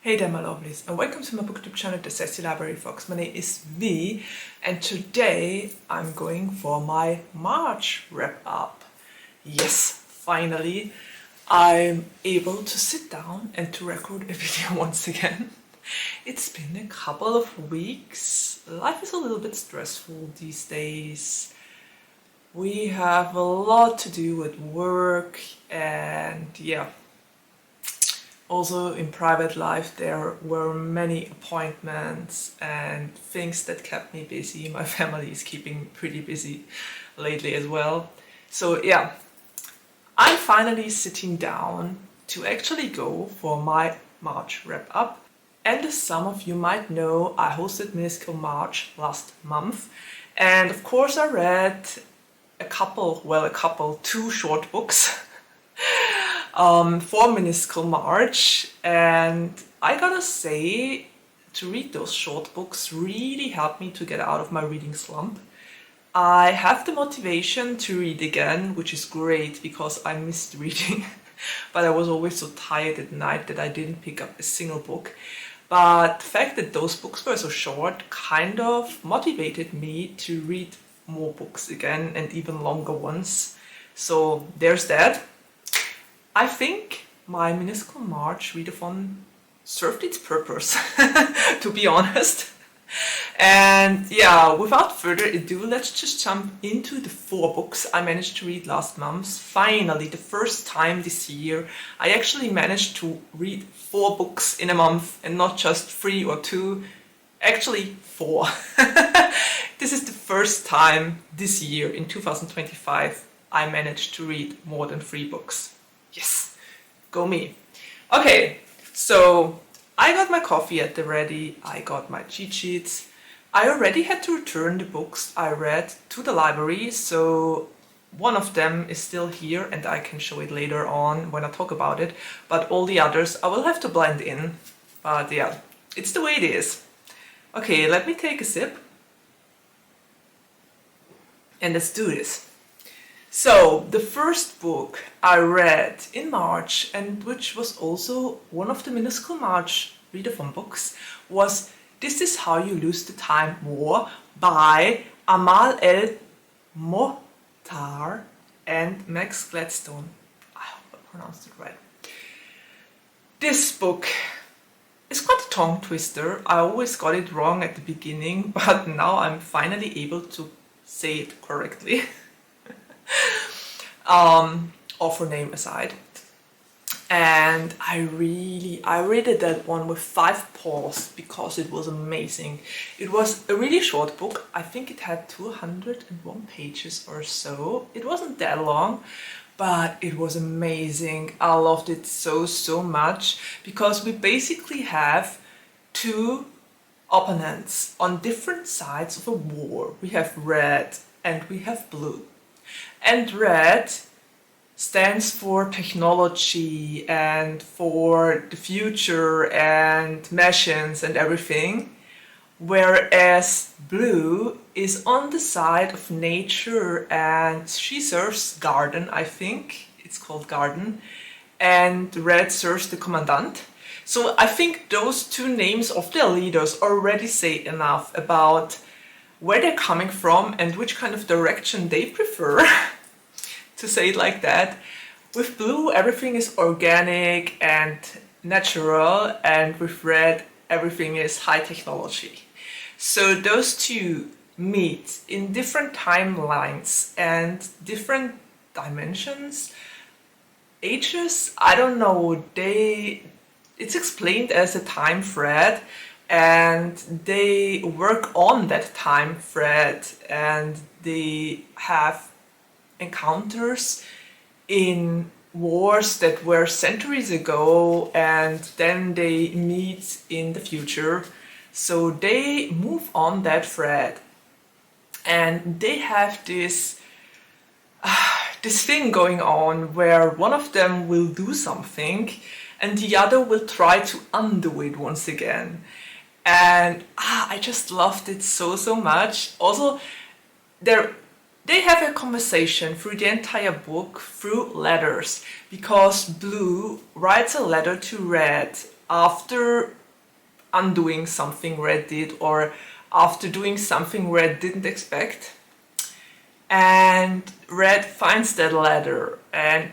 Hey there my lovelies, and welcome to my booktube channel, The Sassy Library Fox. My name is V, and today I'm going for my March wrap-up. Yes, finally I'm able to sit down and to record a video once again. It's been a couple of weeks. Life is a little bit stressful these days. We have a lot to do with work, and yeah. Also in private life there were many appointments and things that kept me busy. My family is keeping pretty busy lately as well. So yeah, I'm finally sitting down to actually go for my March wrap-up. And as some of you might know, I hosted Minuscule March last month. And of course I read two short books for Minuscule March, and I gotta say, to read those short books really helped me to get out of my reading slump. I have the motivation to read again, which is great because I missed reading, but I was always so tired at night that I didn't pick up a single book. But the fact that those books were so short kind of motivated me to read more books again, and even longer ones. So there's that. I think my Minuscule March readathon served its purpose, to be honest. And yeah, without further ado, let's just jump into the 4 books I managed to read last month. Finally, the first time this year, I actually managed to read 4 books in a month and not just 3 or 2, actually 4. This is the first time this year, in 2025, I managed to read more than 3 books. Yes, go me. Okay, so I got my coffee at the ready, I got my cheat sheets. I already had to return the books I read to the library, so one of them is still here and I can show it later on when I talk about it, but all the others I will have to blend in. But yeah, it's the way it is. Okay, let me take a sip and let's do this. So, the first book I read in March, and which was also one of the Minuscule March readathon books, was This Is How You Lose the Time War by Amal, El-Mohtar and Max Gladstone. I hope I pronounced it right. This book is quite a tongue twister. I always got it wrong at the beginning, but now I'm finally able to say it correctly. Author name aside, and I rated that one with 5 paws because it was amazing. It was a really short book. I think it had 201 pages or so. It wasn't that long, but it was amazing. I loved it so much because we basically have 2 opponents on different sides of a war. We have red and we have blue. And red stands for technology and for the future and machines and everything, whereas blue is on the side of nature and she serves garden, I think it's called garden, and red serves the commandant. So I think those 2 names of their leaders already say enough about where they're coming from and which kind of direction they prefer, to say it like that. With blue, everything is organic and natural, and with red, everything is high technology. So those 2 meet in different timelines and different dimensions, ages, I don't know, it's explained as a time thread, and they work on that time thread, and they have encounters in wars that were centuries ago, and then they meet in the future. So they move on that thread, and they have this thing going on where one of them will do something and the other will try to undo it once again. And I just loved it so much. Also, they have a conversation through the entire book through letters, because blue writes a letter to red after undoing something Red did, or after doing something Red didn't expect. And Red finds that letter and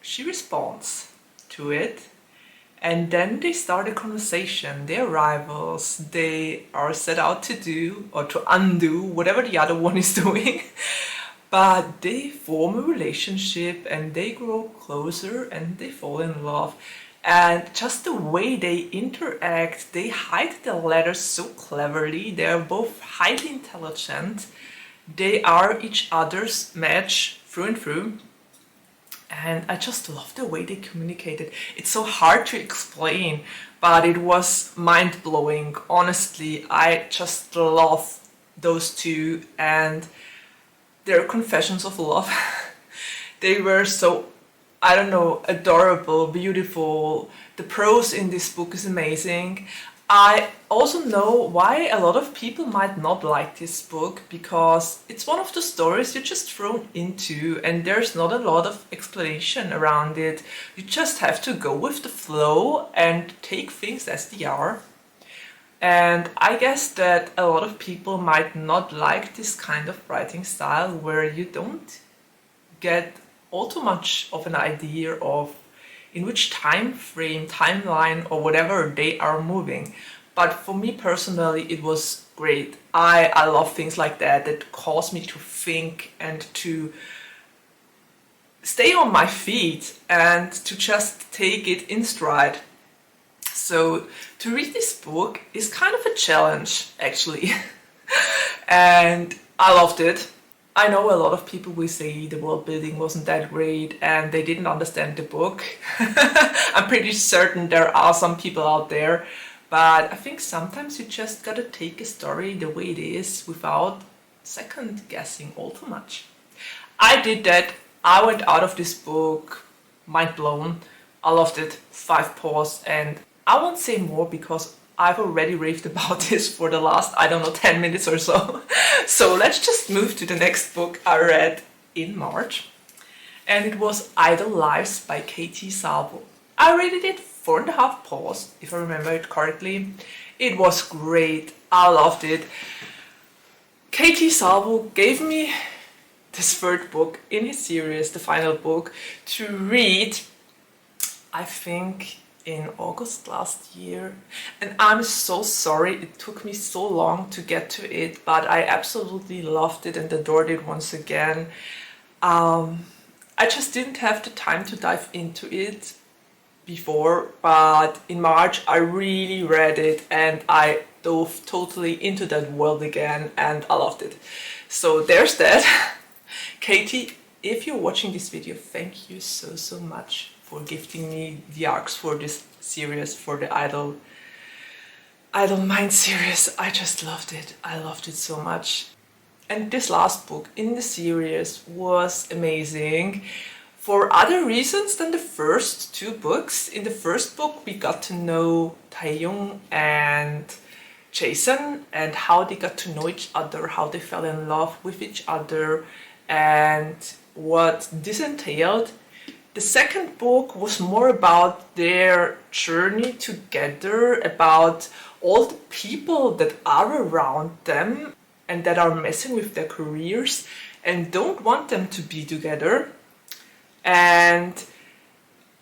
she responds to it. And then they start a conversation. They're rivals. They are set out to do or to undo whatever the other one is doing. But they form a relationship and they grow closer and they fall in love. And just the way they interact, they hide the letters so cleverly. They're both highly intelligent. They are each other's match through and through. And I just love the way they communicated. It's so hard to explain, but it was mind-blowing. Honestly, I just love those two and their confessions of love. They were so, I don't know, adorable, beautiful. The prose in this book is amazing. I also know why a lot of people might not like this book, because it's one of the stories you're just thrown into and there's not a lot of explanation around it. You just have to go with the flow and take things as they are. And I guess that a lot of people might not like this kind of writing style where you don't get all too much of an idea of in which time frame, timeline or whatever they are moving. But for me personally, it was great. I love things like that cause me to think and to stay on my feet and to just take it in stride. So to read this book is kind of a challenge, actually. And I loved it. I know a lot of people will say the world building wasn't that great and they didn't understand the book. I'm pretty certain there are some people out there, but I think sometimes you just gotta take a story the way it is without second guessing all too much. I did that. I went out of this book mind blown. I loved it. 5 paws, and I won't say more because I've already raved about this for the last, I don't know, 10 minutes or so. So let's just move to the next book I read in March. And it was Idle Lives by Katie Salvo. I rated it 4.5 paws, if I remember it correctly. It was great. I loved it. Katie Salvo gave me this 3rd book in his series, the final book, to read, I think, in August last year, and I'm so sorry it took me so long to get to it, but I absolutely loved it and adored it once again. I just didn't have the time to dive into it before, but in March I really read it and I dove totally into that world again and I loved it. So there's that. Katie, if you're watching this video, thank you so much for gifting me the arcs for this series, for the Idle Mind series. I just loved it. I loved it so much. And this last book in the series was amazing for other reasons than the first 2 books. In the first book we got to know Taeyong and Jason and how they got to know each other, how they fell in love with each other and what this entailed. The second book was more about their journey together, about all the people that are around them and that are messing with their careers and don't want them to be together. And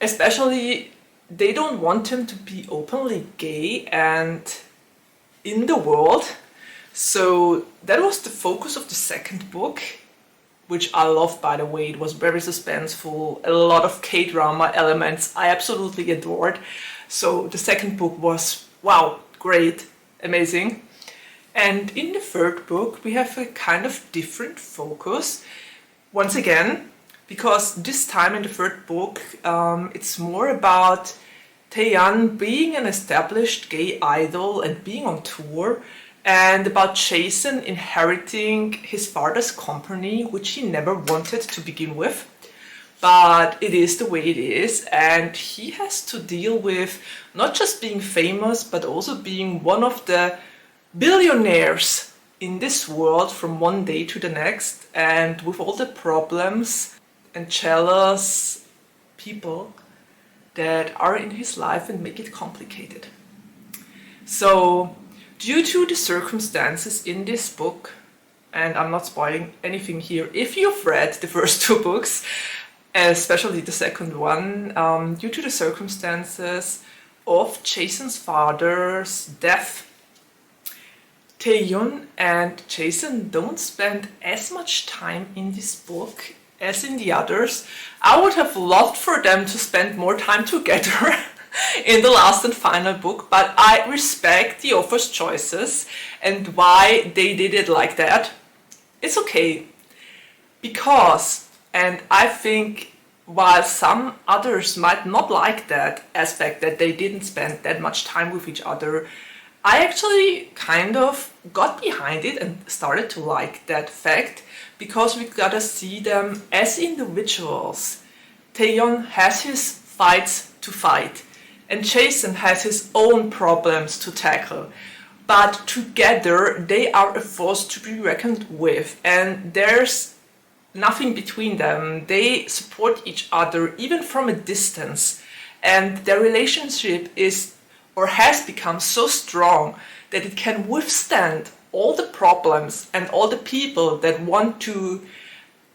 especially, they don't want them to be openly gay and in the world. So that was the focus of the second book, which I loved, by the way. It was very suspenseful, a lot of K-drama elements I absolutely adored. So the second book was, wow, great, amazing. And in the third book we have a kind of different focus, once again, because this time in the third book it's more about Taeyeon being an established gay idol and being on tour, and about Jason inheriting his father's company, which he never wanted to begin with. But it is the way it is, and he has to deal with not just being famous, but also being one of the billionaires in this world from one day to the next, and with all the problems and jealous people that are in his life and make it complicated. So, due to the circumstances in this book, and I'm not spoiling anything here, if you've read the first two books, especially the second one, due to the circumstances of Jason's father's death, Taeyun and Jason don't spend as much time in this book as in the others. I would have loved for them to spend more time together in the last and final book, but I respect the author's choices and why they did it like that. It's okay, because, and I think while some others might not like that aspect that they didn't spend that much time with each other, I actually kind of got behind it and started to like that fact, because we gotta see them as individuals. Taeyun has his fights to fight, and Jason has his own problems to tackle. But together they are a force to be reckoned with, and there's nothing between them. They support each other even from a distance, and their relationship is or has become so strong that it can withstand all the problems and all the people that want to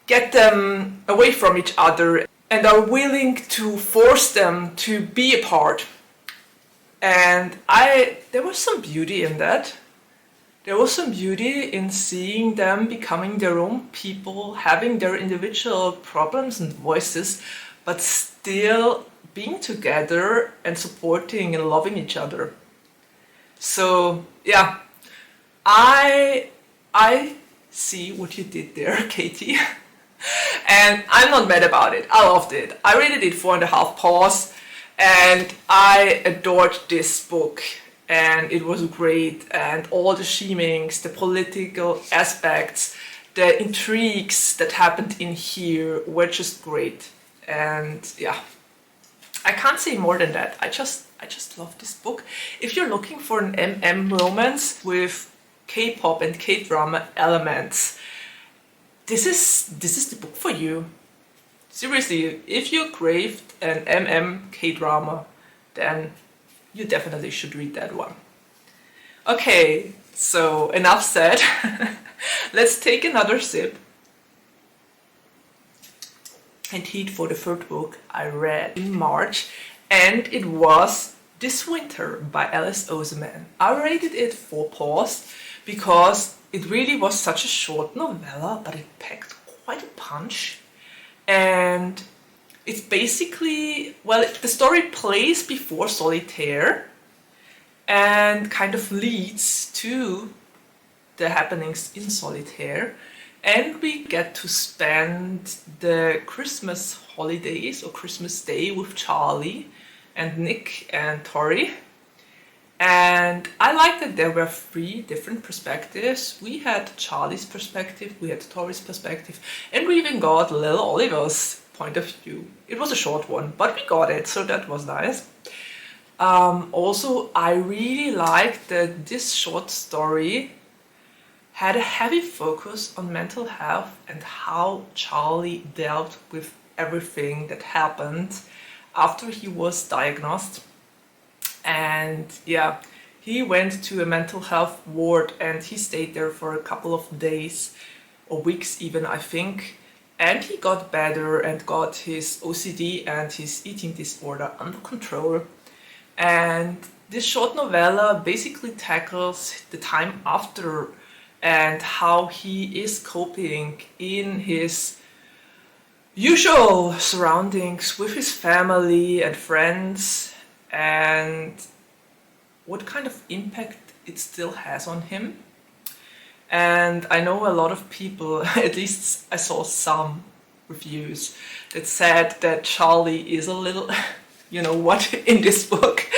get them away from each other and are willing to force them to be apart. And there was some beauty in that. There was some beauty in seeing them becoming their own people, having their individual problems and voices, but still being together and supporting and loving each other. So yeah, I see what you did there, Katie. And I'm not mad about it. I loved it. I rated it 4.5 paws, and I adored this book. And it was great, and all the schemings, the political aspects, the intrigues that happened in here were just great. And yeah, I can't say more than that. I just love this book. If you're looking for an MM romance with K-pop and K-drama elements, this is the book for you. Seriously, if you craved an MM K-drama, then you definitely should read that one. Okay, so enough said. Let's take another sip and heat for the third book I read in March, and it was This Winter by Alice Oseman. I rated it 4 paws because it really was such a short novella, but it packed quite a punch. And it's basically, well, the story plays before Solitaire and kind of leads to the happenings in Solitaire. And we get to spend the Christmas holidays or Christmas Day with Charlie and Nick and Tori. And I like that there were 3 different perspectives. We had Charlie's perspective, we had Tori's perspective, and we even got little Oliver's point of view. It was a short one, but we got it, so that was nice. Also, I really liked that this short story had a heavy focus on mental health and how Charlie dealt with everything that happened after he was diagnosed. And yeah, he went to a mental health ward and he stayed there for a couple of days or weeks even, I think. And he got better and got his OCD and his eating disorder under control. And this short novella basically tackles the time after and how he is coping in his usual surroundings with his family and friends, and what kind of impact it still has on him. And I know a lot of people, at least I saw some reviews, that said that Charlie is a little, you know what, in this book,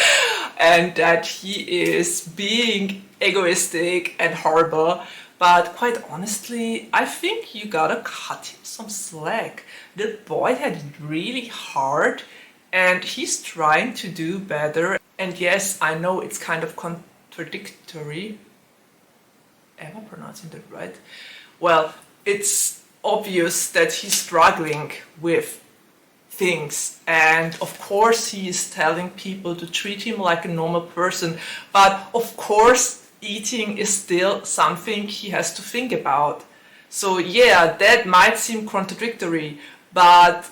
and that he is being egoistic and horrible. But quite honestly, I think you gotta cut him some slack. The boy had it really hard and he's trying to do better. And yes, I know it's kind of contradictory. Am I pronouncing that right? Well, it's obvious that he's struggling with things, and of course he is telling people to treat him like a normal person, but of course eating is still something he has to think about. So yeah, that might seem contradictory, but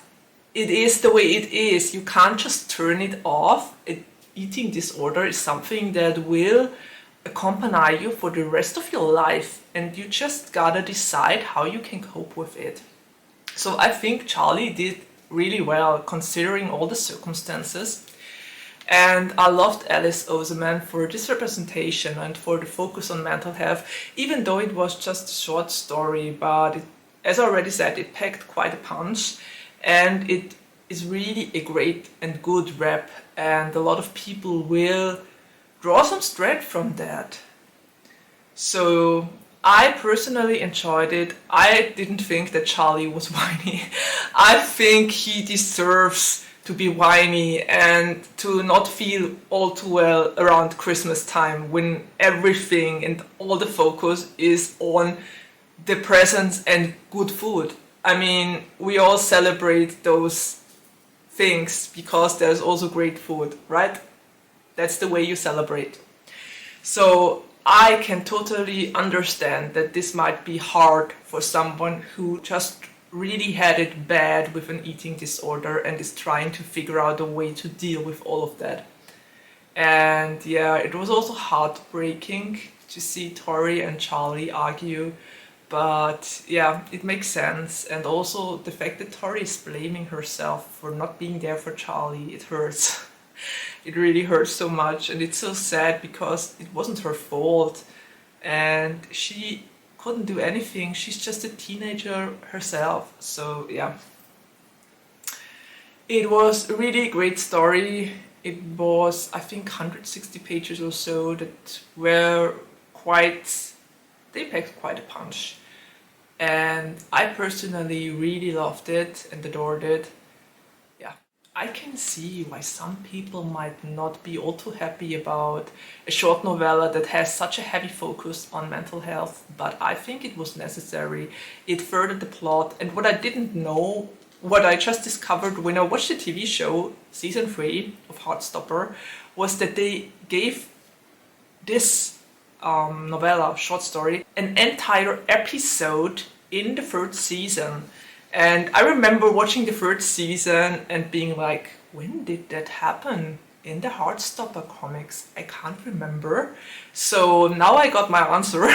it is the way it is. You can't just turn it off. Eating disorder is something that will accompany you for the rest of your life, and you just gotta decide how you can cope with it. So I think Charlie did really well considering all the circumstances, and I loved Alice Oseman for this representation and for the focus on mental health, even though it was just a short story, but as I already said, it packed quite a punch, and it is really a great and good rep, and a lot of people will draw some strength from that. So I personally enjoyed it. I didn't think that Charlie was whiny. I think he deserves to be whiny and to not feel all too well around Christmas time, when everything and all the focus is on the presents and good food. I mean, we all celebrate those things because there's also great food, right? That's the way you celebrate. So I can totally understand that this might be hard for someone who just really had it bad with an eating disorder and is trying to figure out a way to deal with all of that. And yeah, it was also heartbreaking to see Tori and Charlie argue, but yeah, it makes sense. And also the fact that Tori is blaming herself for not being there for Charlie, it hurts. It really hurts so much, and it's so sad because it wasn't her fault and she couldn't do anything. She's just a teenager herself. So yeah, it was a really great story. It was, I think, 160 pages or so that were they packed quite a punch, and I personally really loved it and adored it. I can see why some people might not be all too happy about a short novella that has such a heavy focus on mental health, but I think it was necessary. It furthered the plot, and what I didn't know, what I just discovered when I watched the TV show, season 3 of Heartstopper, was that they gave this novella, short story, an entire episode in the 3rd season. And I remember watching the 3rd season and being like, when did that happen in the Heartstopper comics? I can't remember. So now I got my answer.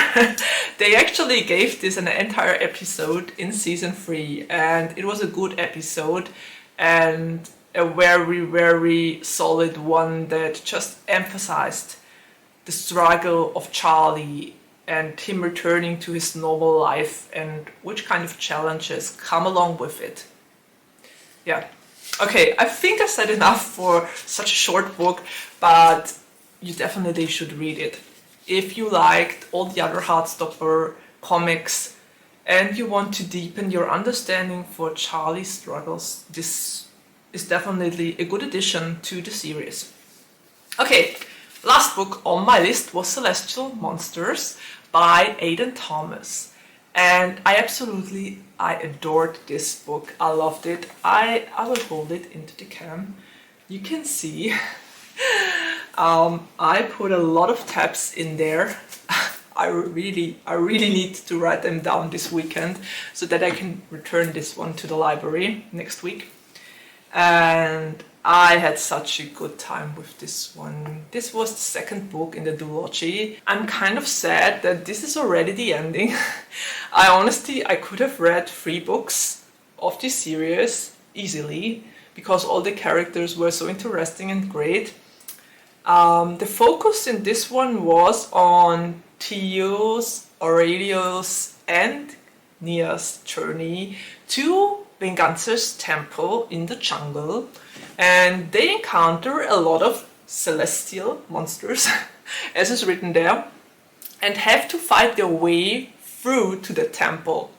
They actually gave this an entire episode in season 3, and it was a good episode and a very, very solid one that just emphasized the struggle of Charlie and him returning to his normal life and which kind of challenges come along with it. Yeah. Okay, I think I said enough for such a short book, but you definitely should read it. If you liked all the other Heartstopper comics and you want to deepen your understanding for Charlie's struggles, this is definitely a good addition to the series. Okay, last book on my list was Celestial Monsters by Aiden Thomas, and I adored this book. I loved it. I will hold it into the cam. You can see I put a lot of tabs in there. I really need to write them down this weekend so that I can return this one to the library next week. And I had such a good time with this one. This was the 2nd book in the duology. I'm kind of sad that this is already the ending. I could have read 3 books of this series easily because all the characters were so interesting and great. The focus in this one was on Theo's, Aurelio's and Nia's journey to Vengance's temple in the jungle, and they encounter a lot of celestial monsters, as is written there, and have to fight their way through to the temple.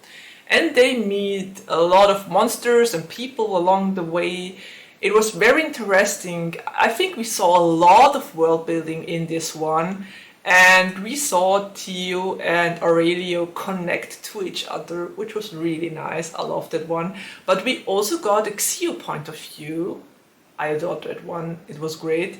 And they meet a lot of monsters and people along the way. It was very interesting. I think we saw a lot of world building in this one, And we saw Theo and Aurelio connect to each other, which was really nice. I loved that one. But we also got a Xio point of view. I adored that one. It was great.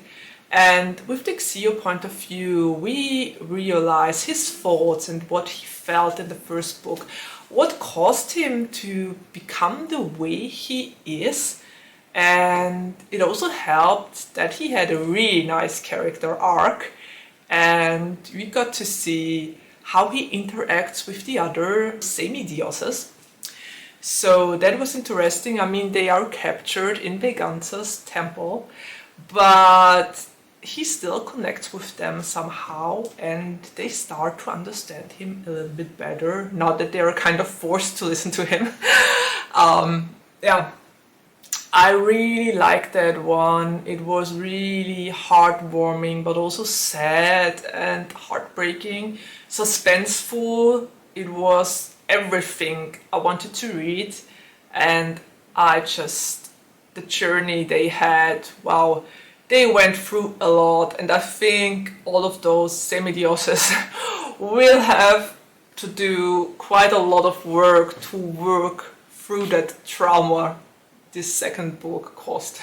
And with the Xio point of view, we realize his thoughts and what he felt in the first book, what caused him to become the way he is. And it also helped that he had a really nice character arc, and we got to see how he interacts with the other semi-dioses. So that was interesting. I mean, they are captured in Veganza's temple, but he still connects with them somehow, and they start to understand him a little bit better, now that they're kind of forced to listen to him. Yeah, I really liked that one. It was really heartwarming, but also sad and heartbreaking, suspenseful. It was everything I wanted to read, and the journey they had, wow, they went through a lot, and I think all of those semi-dioses will have to do quite a lot of work to work through that trauma this second book caused.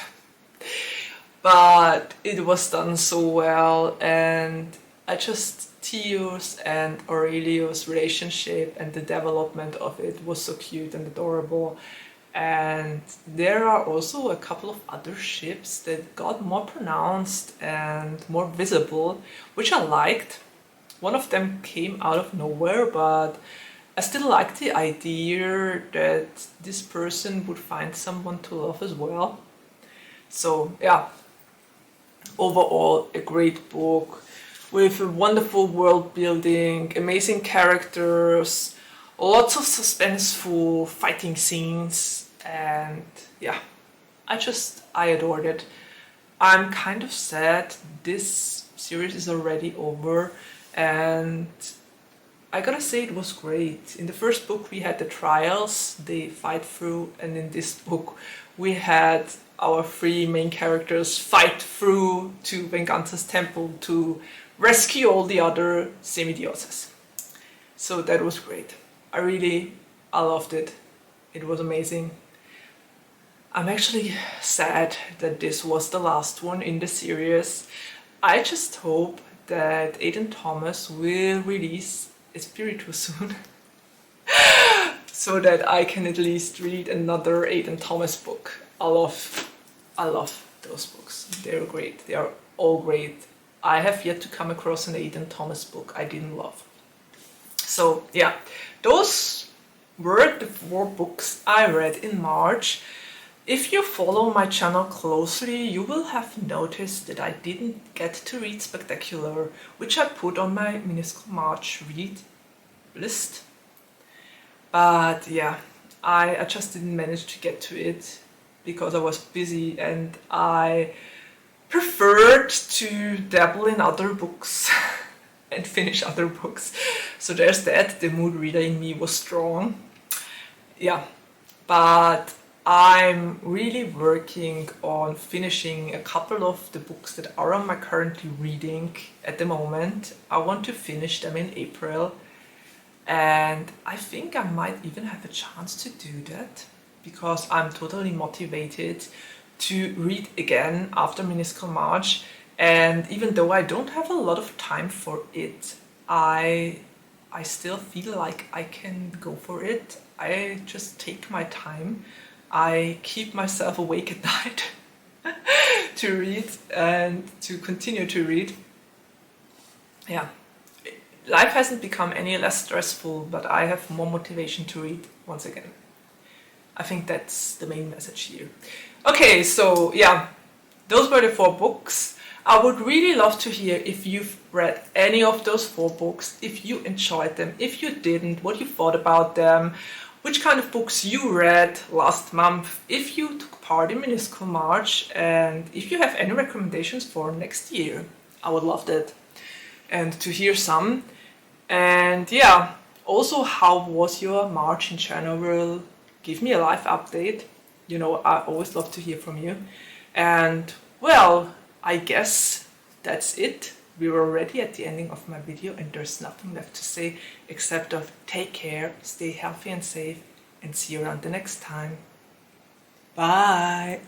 But it was done so well, and Theo's and Aurelio's relationship and the development of it was so cute and adorable. And there are also a couple of other ships that got more pronounced and more visible, which I liked. One of them came out of nowhere, but I still like the idea that this person would find someone to love as well. So yeah, overall a great book with a wonderful world building, amazing characters, lots of suspenseful fighting scenes, and yeah, I adored it. I'm kind of sad this series is already over, and I gotta say it was great. In the first book we had the trials they fight through, and in this book we had our three main characters fight through to Venganza's temple to rescue all the other semi-dioses. So that was great. I loved it. It was amazing. I'm actually sad that this was the last one in the series. I just hope that Aiden Thomas will release Espiritu soon, so that I can at least read another Aiden Thomas book. I love those books. They're great. They are all great. I have yet to come across an Aiden Thomas book I didn't love. So yeah, those were the 4 books I read in March. If you follow my channel closely, you will have noticed that I didn't get to read Spectacular, which I put on my minuscule March read list. But yeah, I just didn't manage to get to it because I was busy, and I preferred to dabble in other books and finish other books. So there's that. The mood reader in me was strong. Yeah, but I'm really working on finishing a couple of the books that are on my currently reading at the moment. I want to finish them in April, and I think I might even have a chance to do that because I'm totally motivated to read again after minuscule March. And even though I don't have a lot of time for it, I still feel like I can go for it. I just take my time. I keep myself awake at night to read and to continue to read. Yeah, life hasn't become any less stressful, but I have more motivation to read once again. I think that's the main message here. Okay, so yeah, those were the 4 books. I would really love to hear if you've read any of those 4 books, if you enjoyed them, if you didn't, what you thought about them, which kind of books you read last month, if you took part in minuscule March, and if you have any recommendations for next year. I would love that, and to hear some. And yeah, also, how was your March in general? Give me a live update. You know, I always love to hear from you. And well, I guess that's it we were already at the ending of my video, and there's nothing left to say except of take care, stay healthy and safe, and see you around the next time. Bye!